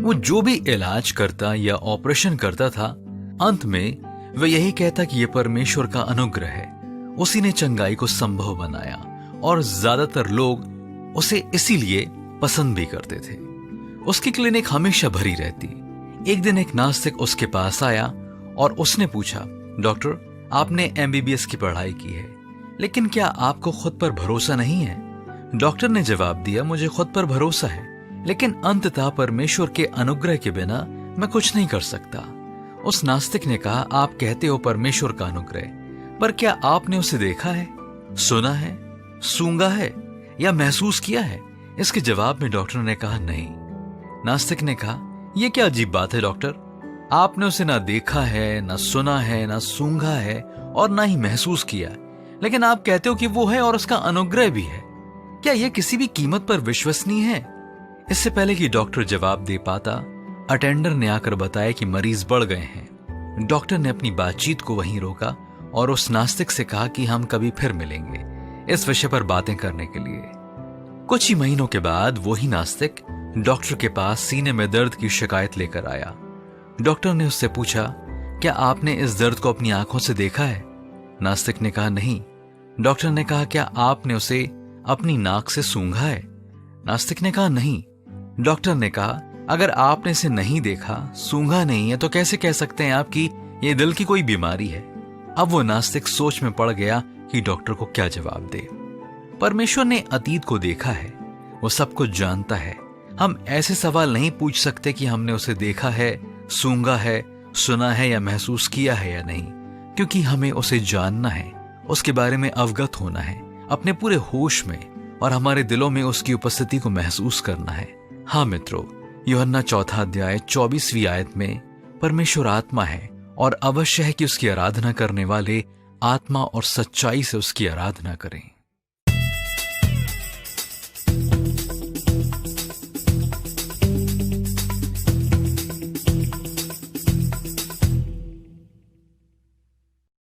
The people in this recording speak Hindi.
वो जो भी इलाज करता या ऑपरेशन करता था, अंत में वह यही कहता कि यह परमेश्वर का अनुग्रह है। उसी ने चंगाई को संभव बनाया और ज्यादातर लोग उसे इसीलिए पसंद भी करते थे। उसकी क्लिनिक हमेशा भरी रहती। एक दिन एक नास्तिक उसके पास आया और उसने पूछा, डॉक्टर, आपने MBBS की पढ़ाई की है, लेकिन क्या आपको खुद पर भरोसा नहीं है? डॉक्टर ने जवाब दिया, मुझे खुद पर भरोसा है, लेकिन अंततः परमेश्वर के अनुग्रह के बिना मैं कुछ नहीं कर सकता। उस नास्तिक ने कहा, आप कहते हो परमेश्वर का अनुग्रह, पर क्या आपने उसे देखा है, सुना है, सूंघा है या महसूस किया है? इसके जवाब में डॉक्टर ने कहा, नहीं। नास्तिक ने कहा, यह क्या अजीब बात है डॉक्टर, आपने उसे ना देखा है, ना सुना है, ना सूंघा है और ना ही महसूस किया, लेकिन आप कहते हो कि वो है और उसका अनुग्रह भी है। क्या यह किसी भी कीमत पर विश्वसनीय है? इससे पहले कि डॉक्टर जवाब दे पाता, अटेंडर ने आकर बताया कि मरीज बढ़ गए हैं। डॉक्टर ने अपनी बातचीत को वहीं रोका और उस नास्तिक से कहा कि हम कभी फिर मिलेंगे इस विषय पर बातें करने के लिए। कुछ ही महीनों के बाद वही नास्तिक डॉक्टर के पास सीने में दर्द की शिकायत लेकर आया। डॉक्टर ने उससे पूछा, क्या आपने इस दर्द को अपनी आंखों से देखा है? नास्तिक ने कहा, नहीं। डॉक्टर ने कहा, क्या आपने उसे अपनी नाक से सूंघा है? नास्तिक ने कहा, नहीं। डॉक्टर ने कहा, अगर आपने इसे नहीं देखा, सूंघा नहीं है, तो कैसे कह सकते हैं आप कि यह दिल की कोई बीमारी है? अब वो नास्तिक सोच में पड़ गया कि डॉक्टर को क्या जवाब दे। परमेश्वर ने अतीत को देखा है, वो सब कुछ जानता है। हम ऐसे सवाल नहीं पूछ सकते कि हमने उसे देखा है, सूंघा है, सुना है या महसूस किया है या नहीं, क्योंकि हमें उसे जानना है, उसके बारे में अवगत होना है, अपने पूरे होश में, और हमारे दिलों में उसकी उपस्थिति को महसूस करना है। हाँ मित्रों, यूहन्ना 4 अध्याय 24वीं आयत में परमेश्वर आत्मा है और अवश्य है कि उसकी आराधना करने वाले आत्मा और सच्चाई से उसकी आराधना करें।